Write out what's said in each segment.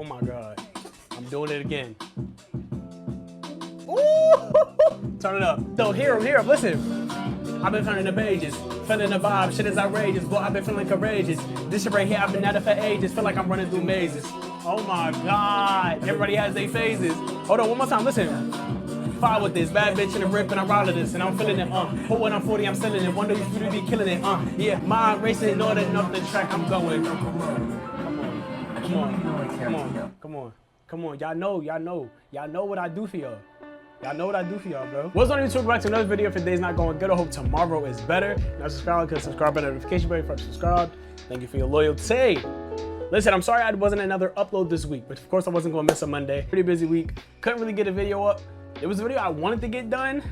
Oh my God. I'm doing it again. Ooh! Turn it up. So hear him, listen. I've been turning the pages, feeling the vibe, shit is outrageous, but I've been feeling courageous. This shit right here, I've been at it for ages, feel like I'm running through mazes. Oh my God, everybody has their phases. Hold on, one more time, listen. Fire with this, bad bitch in the rip and I'm proud of this, and I'm feeling it, But when I'm 40, I'm selling it, one day you be killing it, Yeah, mind racing, know that enough the track I'm going. Come on, y'all know what I do for y'all. Y'all know what I do for y'all, bro. What's on YouTube? Back to another video. If your day's not going good, I hope tomorrow is better. Now subscribe, click subscribe button, notification bell if you're subscribed. Thank you for your loyalty. Listen, I'm sorry I wasn't another upload this week, but of course I wasn't gonna miss a Monday. Pretty busy week. Couldn't really get a video up. It was a video I wanted to get done,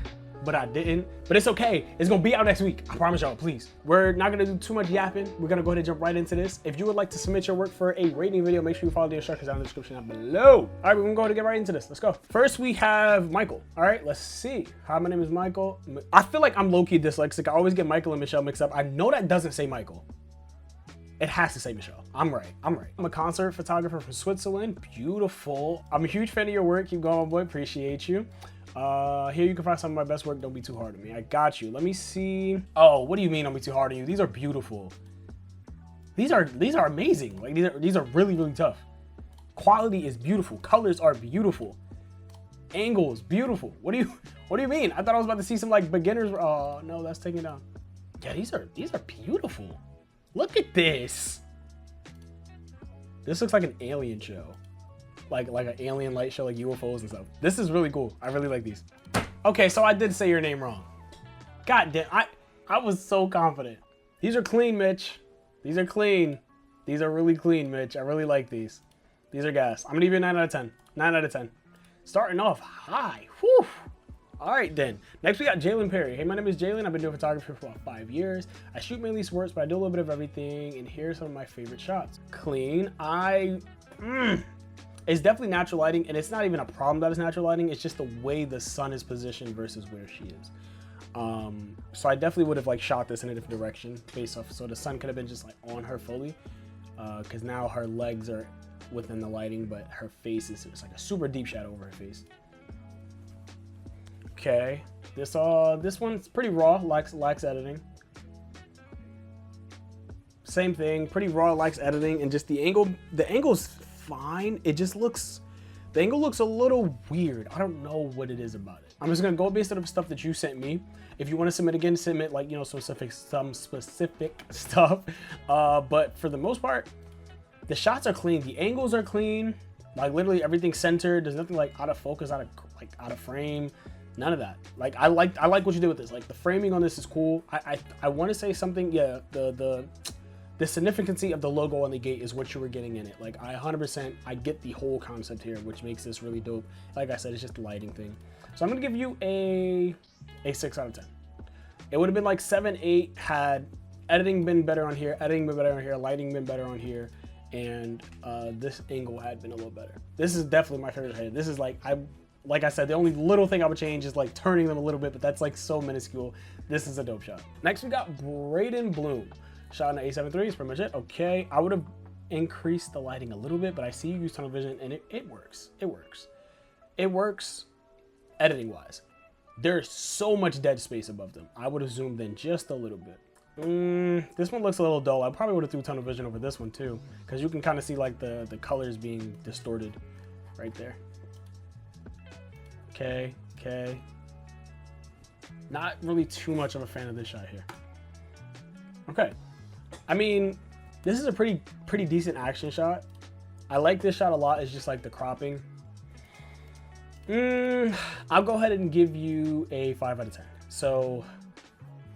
but I didn't. But it's okay. It's gonna be out next week. I promise y'all, please. We're not gonna do too much yapping. We're gonna go ahead and jump right into this. If you would like to submit your work for a rating video, make sure you follow the instructions down in the description down below. All right, we're gonna go ahead and get right into this. Let's go. First, we have Michael. All right, let's see. Hi, my name is Michael. I feel like I'm low-key dyslexic. I always get Michael and Michelle mixed up. I know that doesn't say Michael. It has to say Michelle. I'm right. I'm a concert photographer from Switzerland. Beautiful. I'm a huge fan of your work. Keep going, boy. Appreciate you. Here you can find some of my best work. Don't be too hard on me. I got you. Let me see. Oh, what do you mean don't be too hard on you? These are beautiful. These are amazing. Like these are really, really tough. Quality is beautiful. Colors are beautiful. Angles, beautiful. What do you mean? I thought I was about to see some like beginners. Oh no, that's taking it down. Yeah, these are beautiful. Look at this. This looks like an alien show. Like an alien light show, like UFOs and stuff. This is really cool. I really like these. Okay, so I did say your name wrong. God damn, I was so confident. These are clean, Mitch. These are clean. These are really clean, Mitch. I really like these. These are gas. I'm gonna give you a 9 out of 10. 9 out of 10. Starting off high. Whew. All right, then. Next, we got Jalen Perry. Hey, my name is Jalen. I've been doing photography for about 5 years. I shoot mainly sports, but I do a little bit of everything. And here's some of my favorite shots. Clean. It's definitely natural lighting, and it's not even a problem that it's natural lighting. It's just the way the sun is positioned versus where she is. So I definitely would have like shot this in a different direction based off. So the sun could have been just like on her fully, because now her legs are within the lighting, but her face is like a super deep shadow over her face. Okay, this one's pretty raw, lacks editing. Same thing, pretty raw, lacks editing, and just the angle's fine. It just looks, the angle looks a little weird. I don't know what it is about it. I'm just gonna go based on the stuff that you sent me. If you want to submit again, submit like, you know, some specific stuff. But for the most part, the shots are clean. The angles are clean. Like literally everything's centered. There's nothing like out of focus, out of frame. None of that. Like I like what you did with this. Like the framing on this is cool. I want to say something. Yeah, the significance of the logo on the gate is what you were getting in it. Like I 100%, I get the whole concept here, which makes this really dope. Like I said, it's just the lighting thing. So I'm gonna give you a 6 out of 10. It would have been like 7, 8 had editing been better on here, lighting been better on here, and this angle had been a little better. This is definitely my favorite head. This is like I said, the only little thing I would change is like turning them a little bit, but that's like so minuscule. This is a dope shot. Next we got Braden Bloom. Shot in an A7 III is pretty much it. Okay, I would have increased the lighting a little bit, but I see you use tunnel vision and it works. It works editing wise. There's so much dead space above them. I would have zoomed in just a little bit. This one looks a little dull. I probably would have threw tunnel vision over this one too, because you can kind of see like the colors being distorted right there. Okay. Not really too much of a fan of this shot here. Okay. I mean, this is a pretty decent action shot. I like this shot a lot. It's just like the cropping. I'll go ahead and give you a 5 out of 10. So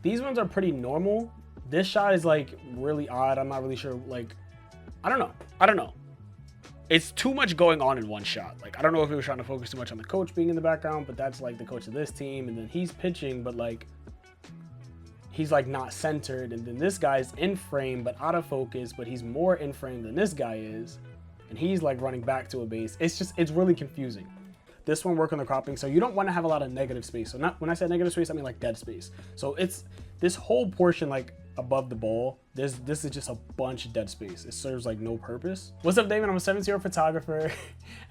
these ones are pretty normal. This shot is like really odd. I'm not really sure. Like, I don't know. It's too much going on in one shot. Like, I don't know if he was trying to focus too much on the coach being in the background, but that's like the coach of this team. And then he's pitching, but like, he's like not centered. And then this guy's in frame, but out of focus, but he's more in frame than this guy is. And he's like running back to a base. It's really confusing. This one work on the cropping. So you don't want to have a lot of negative space. So not, when I say negative space, I mean like dead space. So it's this whole portion, like above the ball, this is just a bunch of dead space. It serves like no purpose. What's up, David? I'm a 7-0 photographer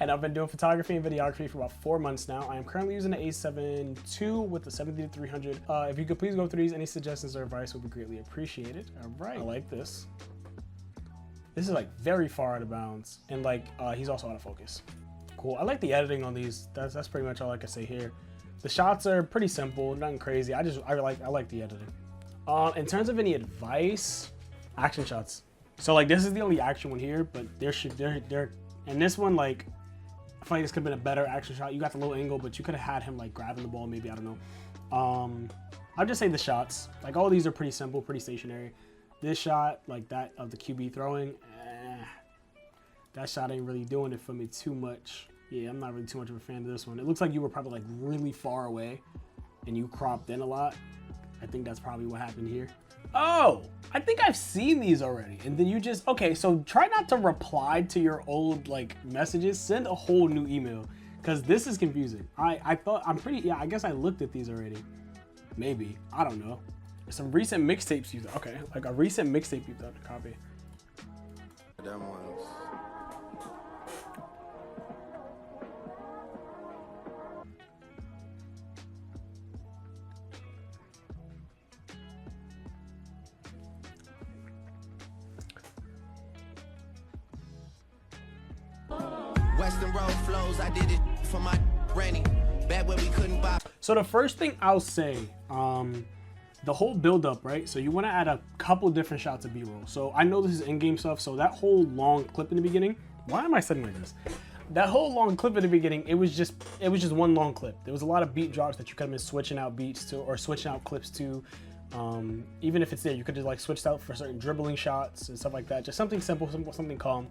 and I've been doing photography and videography for about 4 months now. I am currently using the A7 II with the 70-300. If you could please go through these, any suggestions or advice would be greatly appreciated. All right, I like this. This is like very far out of bounds, and like he's also out of focus. Cool. I like the editing on these. That's pretty much all I can say here. The shots are pretty simple, nothing crazy. I like the editing. In terms of any advice, action shots. So like this is the only action one here, but and this one, like I feel like this could have been a better action shot. You got the low angle, but you could have had him like grabbing the ball, maybe, I don't know. I'll just say the shots. Like all these are pretty simple, pretty stationary. This shot, like that of the QB throwing, that shot ain't really doing it for me too much. Yeah, I'm not really too much of a fan of this one. It looks like you were probably like really far away and you cropped in a lot. I think that's probably what happened here. Oh, I think I've seen these already. And then you just, okay, so try not to reply to your old like messages. Send a whole new email, because this is confusing. I thought, yeah, I guess I looked at these already. Maybe, I don't know. Some recent mixtapes you've done. Okay, like a recent mixtape you've done. Copy. Them ones. Western road flows, I did it for my granny. Back when we couldn't buy. So the first thing I'll say, the whole build up, right? So you want to add a couple different shots of B-roll. So I know this is in-game stuff. So that whole long clip in the beginning, why am I sitting like this? That whole long clip in the beginning, it was just one long clip. There was a lot of beat drops that you could have been switching out beats to, or switching out clips to. Even if it's there, you could just like switched out for certain dribbling shots and stuff like that. Just something simple, something calm.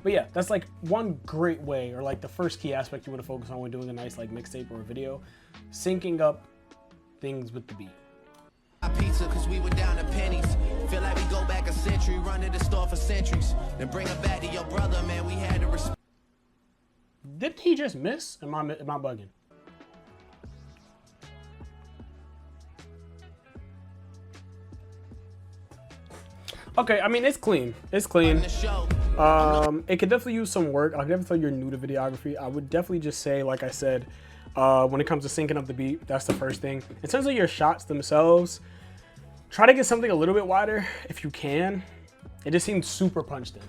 But yeah, that's like one great way, or like the first key aspect you want to focus on when doing a nice like mixtape or a video, syncing up things with the beat. Pizza, cause we were down to pennies. Feel like we go back a century, run to the store for centuries, then bring it back to your brother, man. We had to respect. Didn't he just miss? Am I bugging? Okay, I mean, it's clean. It's clean. It could definitely use some work. I'll definitely tell you're new to videography. I would definitely just say, like I said, when it comes to syncing up the beat, that's the first thing. In terms of your shots themselves, try to get something a little bit wider if you can. It just seemed super punched in.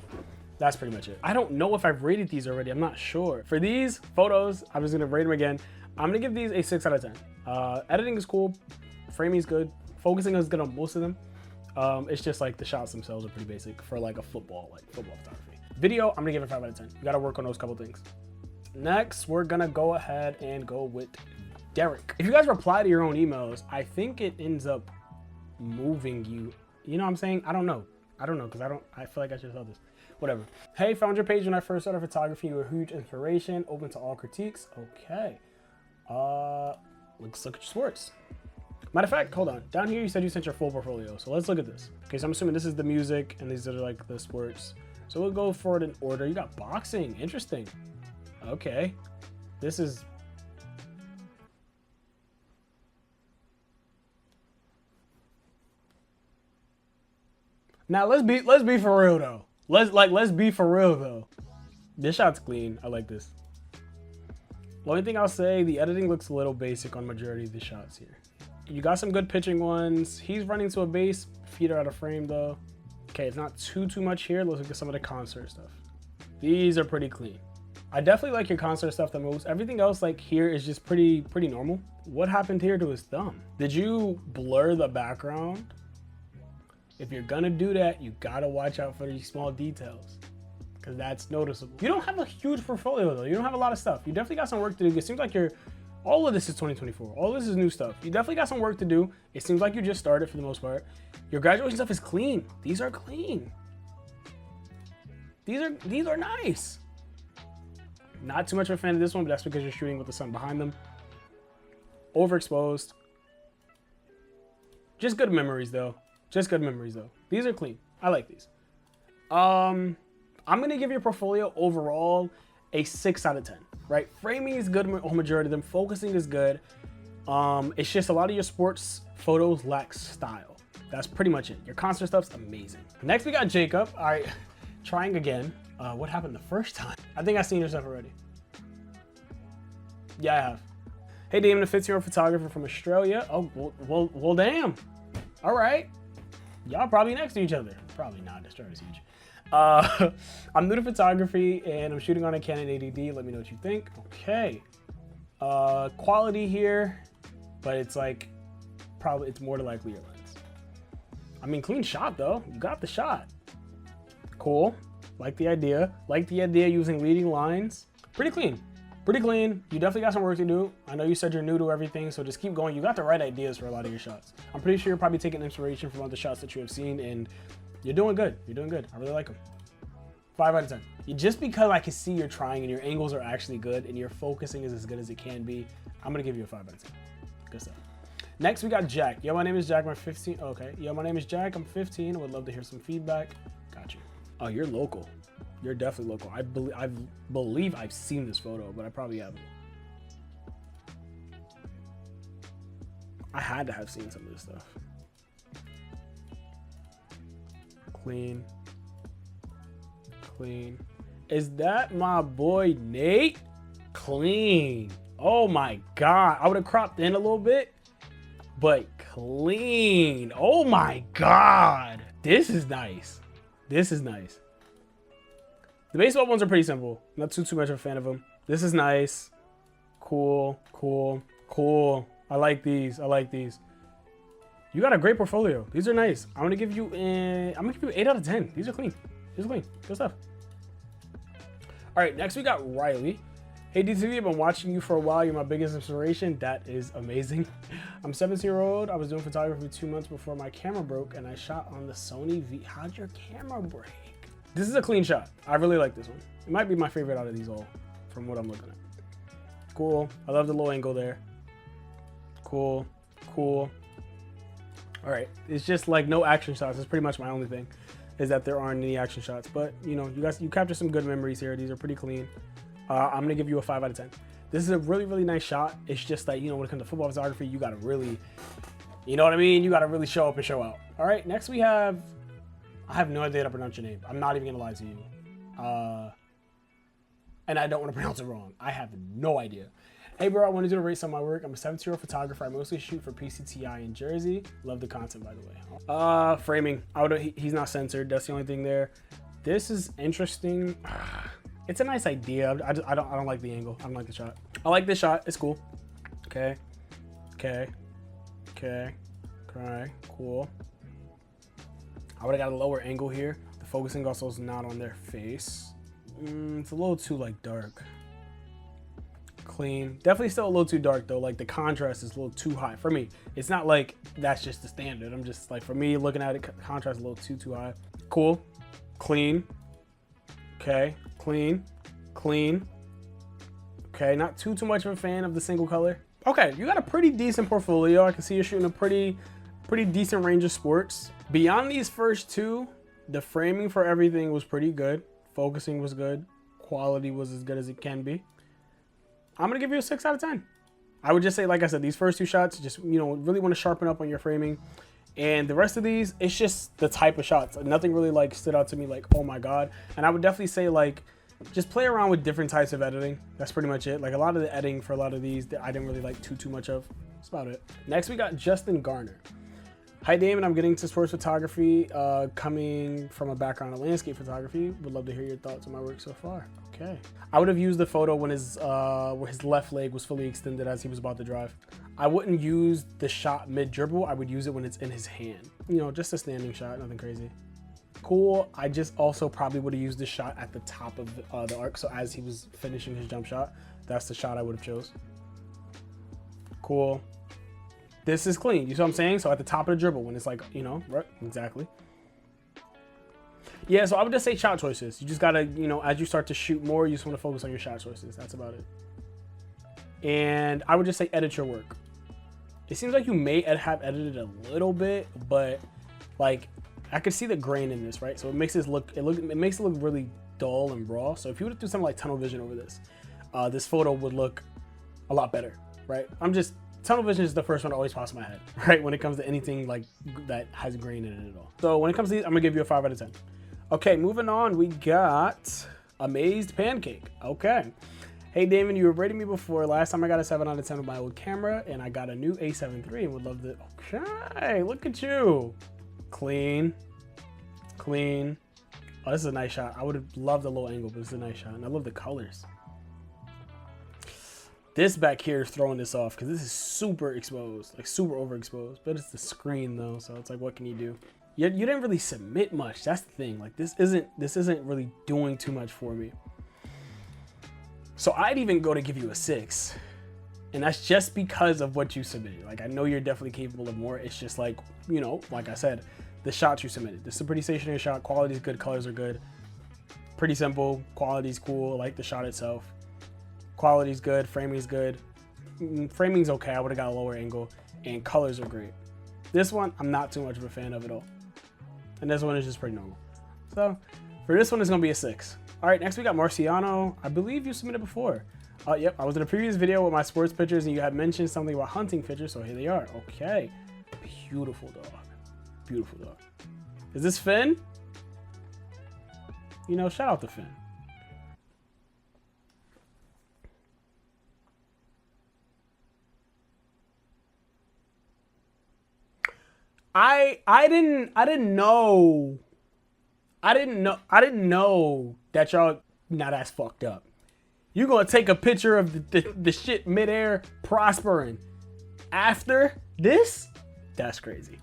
That's pretty much it. I don't know if I've rated these already. I'm not sure. For these photos, I'm just gonna rate them again. I'm gonna give these a 6 out of 10. Editing is cool. Framing is good. Focusing is good on most of them. It's just like the shots themselves are pretty basic for like a football photography. Video, I'm gonna give it 5 out of 10. You gotta work on those couple things. Next, we're gonna go ahead and go with Derek. If you guys reply to your own emails, I think it ends up moving you. You know what I'm saying? I don't know, because I feel like I should have said this. Whatever. Hey, found your page when I first started photography. You were a huge inspiration, open to all critiques. Okay. Let's look at your sports. Matter of fact, hold on. Down here, you said you sent your full portfolio. So let's look at this. Okay, so I'm assuming this is the music and these are like the sports. So we'll go for it in order. You got boxing. Interesting. Okay. This is... Now let's be for real though. Let's be for real though. This shot's clean. I like this. The only thing I'll say, the editing looks a little basic on majority of the shots here. You got some good pitching ones. He's running to a base. Feet are out of frame though. Okay, it's not too much here. Let's look at some of the concert stuff. These are pretty clean. I definitely like your concert stuff the most. Everything else like here is just pretty normal. What happened here to his thumb? Did you blur the background? If you're gonna do that, you gotta watch out for these small details, because that's noticeable. You don't have a huge portfolio though. You don't have a lot of stuff. You definitely got some work to do. It seems like all of this is 2024. All this is new stuff. You definitely got some work to do. It seems like you just started for the most part. Your graduation stuff is clean. These are clean. These are nice. Not too much of a fan of this one, but that's because you're shooting with the sun behind them. Overexposed. Just good memories though. Just good memories though. These are clean. I like these. I'm gonna give your portfolio overall a 6 out of 10. Right? Framing is good, a majority of them. Focusing is good. It's just a lot of your sports photos lack style. That's pretty much it. Your concert stuff's amazing. Next, we got Jacob. All right, trying again. What happened the first time? I think I've seen your stuff already. Yeah, I have. Hey, Damon, a 15-year-old photographer from Australia. Oh, well, damn. All right. Y'all probably next to each other. Probably not. Australia's huge. I'm new to photography and I'm shooting on a Canon 80D. Let me know what you think. Okay. Quality here, but it's like, probably, it's more than likely your lens. I mean, clean shot though. You got the shot. Cool. Like the idea. Like the idea using leading lines. Pretty clean. Pretty clean. You definitely got some work to do. I know you said you're new to everything, so just keep going. You got the right ideas for a lot of your shots. I'm pretty sure you're probably taking inspiration from other shots that you have seen, and you're doing good. You're doing good. I really like them. 5 out of 10. Just because I can see you're trying and your angles are actually good and your focusing is as good as it can be, I'm gonna give you a 5 out of 10. Good stuff. Next, we got Jack. Yo, my name is Jack. I'm 15. Okay. Yo, my name is Jack. I'm 15. I would love to hear some feedback. Got you. Oh, you're local. You're definitely local. I believe I've seen this photo, but I probably haven't. I had to have seen some of this stuff. Clean. Clean. Is that my boy Nate? Clean. Oh my God. I would have cropped in a little bit, but clean. Oh my God. This is nice. This is nice. The baseball ones are pretty simple. Not too much of a fan of them. This is nice. Cool, cool, cool. I like these. I like these. You got a great portfolio. These are nice. I'm gonna give you 8 out of 10. These are clean. These are clean. Good stuff. All right, next we got Riley. Hey DTV, I've been watching you for a while. You're my biggest inspiration. That is amazing. I'm 17-year-old. I was doing photography 2 months before my camera broke and I shot on the Sony V. How'd your camera break? This is a clean shot. I really like this one. It might be my favorite out of these all from what I'm looking at. Cool. I love the low angle there. Cool. Cool. All right. It's just like no action shots. That's pretty much my only thing, is that there aren't any action shots. But you know, you capture some good memories here. These are pretty clean. I'm gonna give you a 5 out of 10. This is a really, really nice shot. It's just that, you know, when it comes to football photography, you gotta really, you know what I mean? You gotta really show up and show out. All right, next we have, I have no idea how to pronounce your name. I'm not even gonna lie to you. And I don't wanna pronounce it wrong. I have no idea. Hey bro, I wanted you to rate some of my work. I'm a 17-year-old photographer. I mostly shoot for PCTI in Jersey. Love the content, by the way. Framing, he's not censored. That's the only thing there. This is interesting. It's a nice idea. I don't like the angle. I don't like the shot. I like this shot. It's cool. Okay. Okay. Okay. Okay. Cool. I would have got a lower angle here. The focusing also is not on their face. It's a little too like dark. Clean. Definitely still a little too dark though. Like the contrast is a little too high for me. It's not like that's just the standard. I'm just like, for me looking at it, contrast a little too high. Cool. Clean. Okay. Clean. Clean. Okay. Not too much of a fan of the single color. Okay. You got a pretty decent portfolio. I can see you're shooting a pretty decent range of sports. Beyond these first two, the framing for everything was pretty good. Focusing was good. Quality was as good as it can be. I'm gonna give you a 6 out of 10. I would just say, like I said, these first two shots, just, you know, really want to sharpen up on your framing. And the rest of these, it's just the type of shots. Nothing really like stood out to me like, oh my God. And I would definitely say like, just play around with different types of editing. That's pretty much it. Like a lot of the editing for a lot of these, I didn't really like too much of. That's about it. Next, we got Justin Garner. Hi Damon, I'm getting to sports photography, coming from a background of landscape photography. Would love to hear your thoughts on my work so far. Okay. I would have used the photo when where his left leg was fully extended as he was about to drive. I wouldn't use the shot mid dribble. I would use it when it's in his hand. You know, just a standing shot, nothing crazy. Cool. I just also probably would have used the shot at the top of the arc. So as he was finishing his jump shot, that's the shot I would have chose. Cool. This is clean. You see what I'm saying? So at the top of the dribble when it's like, you know, right? Exactly. Yeah, so I would just say shot choices. You just gotta, you know, as you start to shoot more, you just want to focus on your shot choices. That's about it. And I would just say edit your work. It seems like you may have edited a little bit, but like I could see the grain in this, right? So it makes this look, it makes it look really dull and raw. So if you were to do something like tunnel vision over this, this photo would look a lot better, right? I'm just tunnel vision is the first one that always pops in my head, right? When it comes to anything like that has green in it at all. So when it comes to these, I'm gonna give you a 5 out of 10. Okay, moving on, we got Amazed Pancake. Okay. Hey Damon, you were rating me before. Last time I got a 7 out of 10 with my old camera, and I got a new A7 III and would love to. Okay, look at you. Clean. Clean. Oh, this is a nice shot. I would have loved a low angle, but it's a nice shot. And I love the colors. This back here is throwing this off because this is super exposed, like super overexposed. But it's the screen though, so it's like, what can you do? You didn't really submit much. That's the thing. Like this isn't really doing too much for me. So I'd even go to give you a 6, and that's just because of what you submitted. Like I know you're definitely capable of more. It's just like, you know, like I said, the shots you submitted. This is a pretty stationary shot. Quality's good. Colors are good. Pretty simple. Quality's cool. I like the shot itself. Quality's good. Framing's good. Framing's okay. I would have got a lower angle, and colors are great. This one, I'm not too much of a fan of at all. And this one is just pretty normal. So for this one, it's gonna be a 6. All right, next we got Marciano. I believe you submitted before. Yep, I was in a previous video with my sports pictures and you had mentioned something about hunting pictures, so here they are. Okay, beautiful dog. Beautiful dog. Is this Finn? You know, shout out to Finn. I didn't know that y'all not as fucked up. You gonna take a picture of the shit midair prospering after this? That's crazy.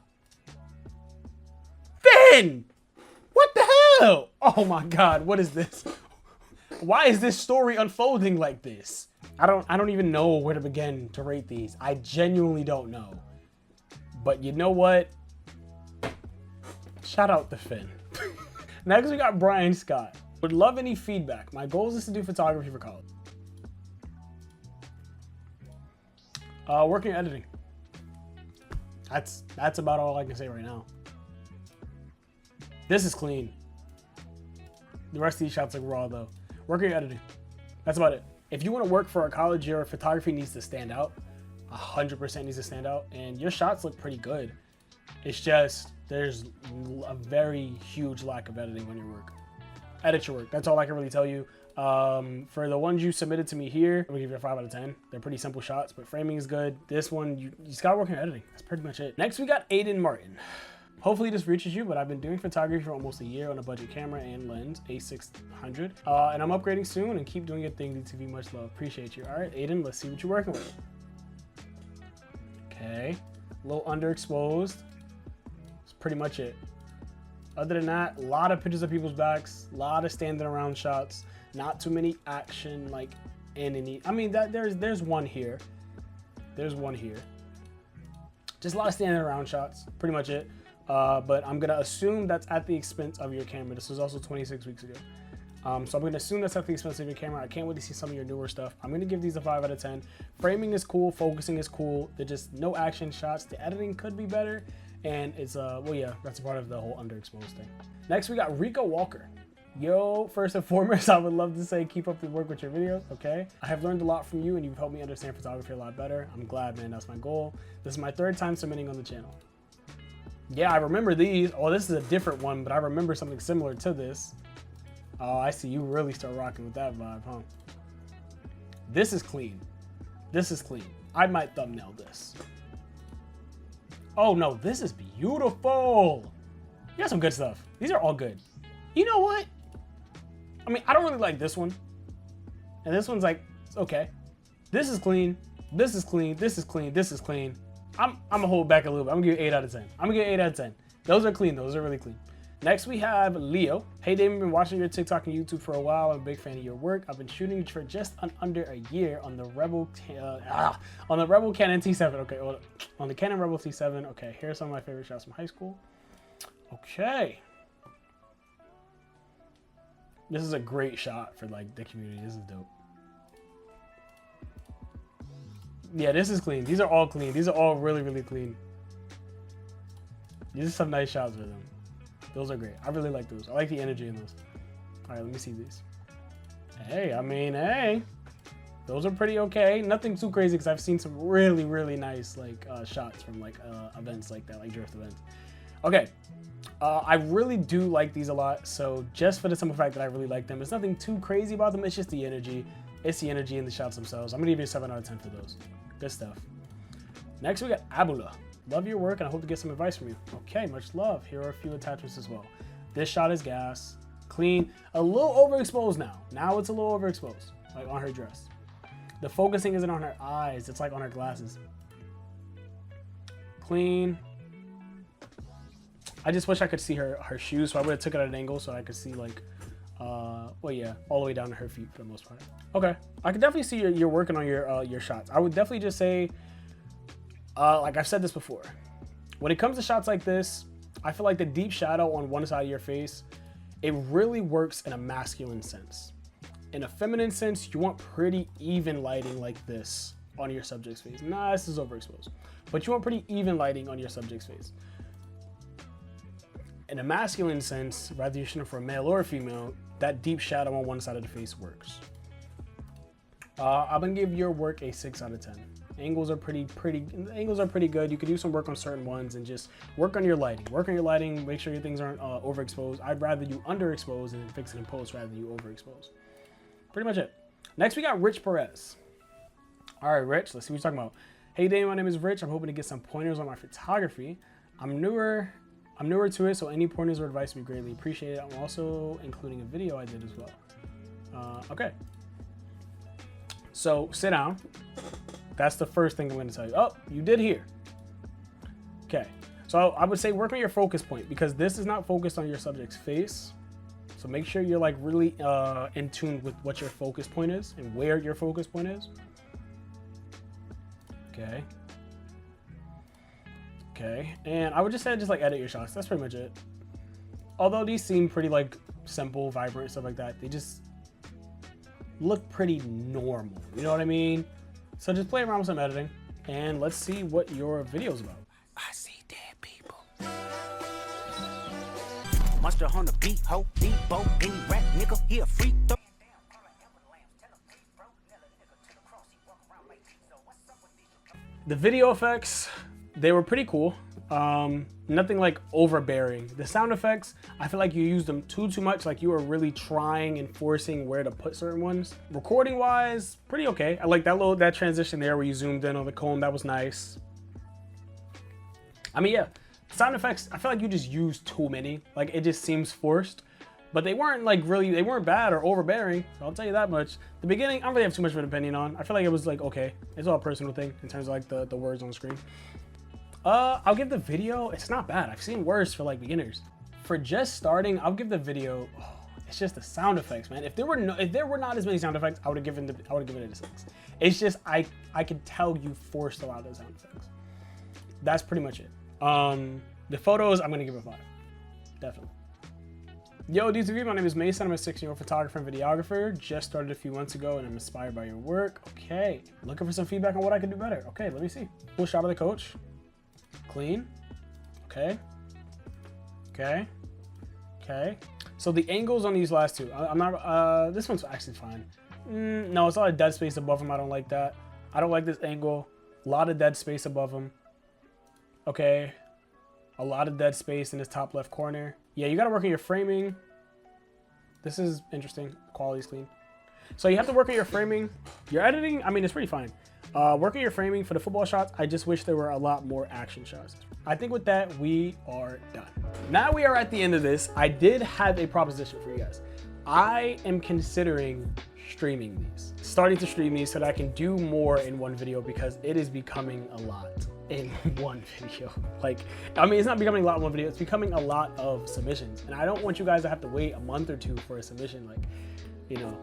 Finn! What the hell? Oh my God, what is this? Why is this story unfolding like this? I don't even know where to begin to rate these. I genuinely don't know. But you know what? Shout out to Finn. Next we got Brian Scott. Would love any feedback. My goal is to do photography for college. Working editing. That's about all I can say right now. This is clean. The rest of these shots look raw though. Working editing. That's about it. If you want to work for a college, your photography needs to stand out. 100% needs to stand out, and your shots look pretty good. It's just there's a very huge lack of editing on your work. Edit your work. That's all I can really tell you. For the ones you submitted to me here, I'm gonna give you a 5 out of 10. They're pretty simple shots, but framing is good. This one, you just gotta work on editing. That's pretty much it. Next, we got Aiden Martin. Hopefully this reaches you, but I've been doing photography for almost a year on a budget camera and lens, A600. And I'm upgrading soon and keep doing your thing, 𝑑𝒂𝒄𝒉. Much love. Appreciate you. All right, Aiden, let's see what you're working with. Okay, a little underexposed. That's pretty much it. Other than that, a lot of pictures of people's backs, a lot of standing around shots, not too many action like in any. I mean, there's one here. There's one here. Just a lot of standing around shots, pretty much it. But I'm gonna assume that's at the expense of your camera. This was also 26 weeks ago. So I'm gonna assume that's at the expense of your camera. I can't wait to see some of your newer stuff. I'm gonna give these a 5 out of 10. Framing is cool, focusing is cool. They're just no action shots. The editing could be better. And it's, well, yeah, that's part of the whole underexposed thing. Next, we got Rico Walker. Yo, first and foremost, I would love to say keep up the work with your videos, okay? I have learned a lot from you and you've helped me understand photography a lot better. I'm glad, man, that's my goal. This is my 3rd time submitting on the channel. Yeah, I remember these. Oh, this is a different one, but I remember something similar to this. Oh, I see you really start rocking with that vibe, huh? This is clean. This is clean. I might thumbnail this. Oh no, this is beautiful. You got some good stuff. These are all good. You know what? I mean, I don't really like this one. And this one's like, it's okay. This is clean. This is clean. This is clean. This is clean. I'm gonna hold back a little bit. I'm gonna give you 8 out of 10. I'm gonna give you 8 out of 10. Those are clean. Those are really clean. Next, we have Leo. Hey, Damon, been watching your TikTok and YouTube for a while. I'm a big fan of your work. I've been shooting for just under a year on the Rebel Canon T7. Okay, well, on the Canon Rebel T7. Okay, here's some of my favorite shots from high school. Okay. This is a great shot for like the community. This is dope. Yeah, this is clean. These are all clean. These are all really, really clean. These are some nice shots with them. Those are great. I really like those. I like the energy in those. All right, let me see these. Hey, I mean, hey. Those are pretty okay. Nothing too crazy because I've seen some really, really nice like shots from like events like that, like drift events. Okay, I really do like these a lot. So just for the simple fact that I really like them, it's nothing too crazy about them. It's just the energy. It's the energy in the shots themselves. I'm gonna give you a 7 out of 10 for those. Good stuff. Next we got Abula. Love your work and I hope to get some advice from you. Okay, much love. Here are a few attachments as well. This shot is gas, clean, a little overexposed now. Now it's a little overexposed, like on her dress. The focusing isn't on her eyes, it's like on her glasses. Clean. I just wish I could see her shoes, so I would have took it at an angle so I could see like, well yeah, all the way down to her feet for the most part. Okay, I could definitely see you're working on your shots. I would definitely just say, like I've said this before, when it comes to shots like this, I feel like the deep shadow on one side of your face, it really works in a masculine sense. In a feminine sense, you want pretty even lighting like this on your subject's face. Nah, this is overexposed. But you want pretty even lighting on your subject's face. In a masculine sense, whether you're shooting for a male or a female, that deep shadow on one side of the face works. I'm gonna give your work a 6 out of 10. Angles are pretty good. You could do some work on certain ones and just work on your lighting. Work on your lighting, make sure your things aren't overexposed. I'd rather you underexpose and then fix it in post rather than you overexpose. Pretty much it. Next we got Rich Perez. All right, Rich, let's see what you're talking about. Hey Dave, my name is Rich. I'm hoping to get some pointers on my photography. I'm newer to it, so any pointers or advice would be greatly appreciated. I'm also including a video I did as well. Okay. So sit down. That's the first thing I'm going to tell you. Oh, you did hear. Okay. So I would say work on your focus point because this is not focused on your subject's face. So make sure you're like really in tune with what your focus point is and where your focus point is. Okay. Okay. And I would just say just like edit your shots. That's pretty much it. Although these seem pretty like simple, vibrant, stuff like that, they just look pretty normal. You know what I mean? So just play around with some editing and let's see what your video's about. I see dead people. Monster on the beat, ho, Debo, any rap nigga, he a freak though. The video effects, they were pretty cool. Nothing like overbearing. The sound effects, I feel like you used them too much. Like you were really trying and forcing where to put certain ones. Recording wise, pretty okay. I like that transition there where you zoomed in on the cone. That was nice. I mean, yeah, sound effects, I feel like you just used too many. Like it just seems forced, but they weren't like really, they weren't bad or overbearing. So I'll tell you that much. The beginning, I don't really have too much of an opinion on. I feel like it was like, okay, it's all a personal thing in terms of like the words on the screen. I'll give the video, it's not bad. I've seen worse for like beginners. For just starting, I'll give the video, it's just the sound effects, man. If there were not as many sound effects, I would have given it a 6. It's just, I could tell you forced a lot of those sound effects. That's pretty much it. The photos, I'm gonna give it a 5, definitely. Yo, 𝑑𝒓𝒔𝒉, my name is Mason. I'm a 16-year-old photographer and videographer. Just started a few months ago and I'm inspired by your work. Okay, looking for some feedback on what I can do better. Okay, let me see. Cool shot of the coach. Clean. Okay. Okay. Okay. So the angles on these last two, I'm not, this one's actually fine. No, it's a lot of dead space above them. I don't like that. I don't like this angle. A lot of dead space above them. Okay. A lot of dead space in this top left corner. Yeah, you got to work on your framing. This is interesting. Quality's clean. So you have to work on your framing. Your editing, I mean, it's pretty fine. Working your framing for the football shots, I just wish there were a lot more action shots. I think with that, we are done. Now we are at the end of this. I did have a proposition for you guys. I am considering streaming these, starting to stream these so that I can do more in one video because it is becoming a lot in one video. Like, I mean, it's not becoming a lot in one video, it's becoming a lot of submissions. And I don't want you guys to have to wait a month or 2 for a submission, like, you know,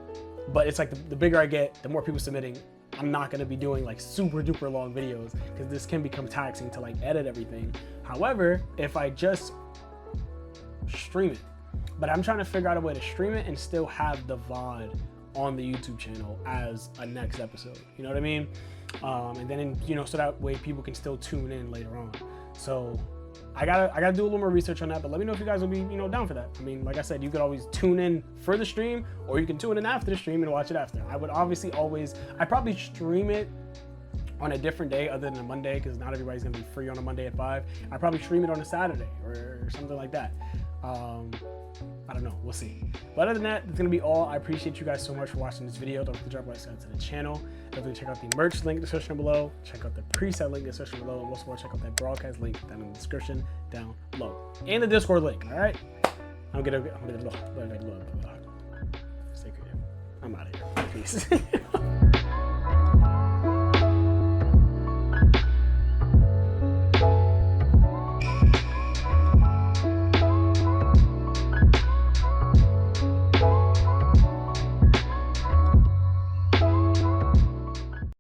but it's like the bigger I get, the more people submitting. I'm not gonna be doing like super duper long videos because this can become taxing to like edit everything. However, if I just stream it, but I'm trying to figure out a way to stream it and still have the VOD on the YouTube channel as a next episode, you know what I mean? And then, you know, so that way people can still tune in later on. So I gotta do a little more research on that, but let me know if you guys will be, you know, down for that. I mean, like I said, you could always tune in for the stream, or you can tune in after the stream and watch it after. I would obviously I probably stream it on a different day other than a Monday, because not everybody's gonna be free on a Monday at 5. I probably stream it on a Saturday or something like that. I don't know, we'll see. But other than that, that's gonna be all. I appreciate you guys so much for watching this video. Don't forget to drop a like to the channel. Definitely check out the merch link in the description below. Check out the preset link in the description below. And most of all, check out that broadcast link down in the description down below. And the Discord link, all right? I'm gonna stay creative. I'm out of here. Peace.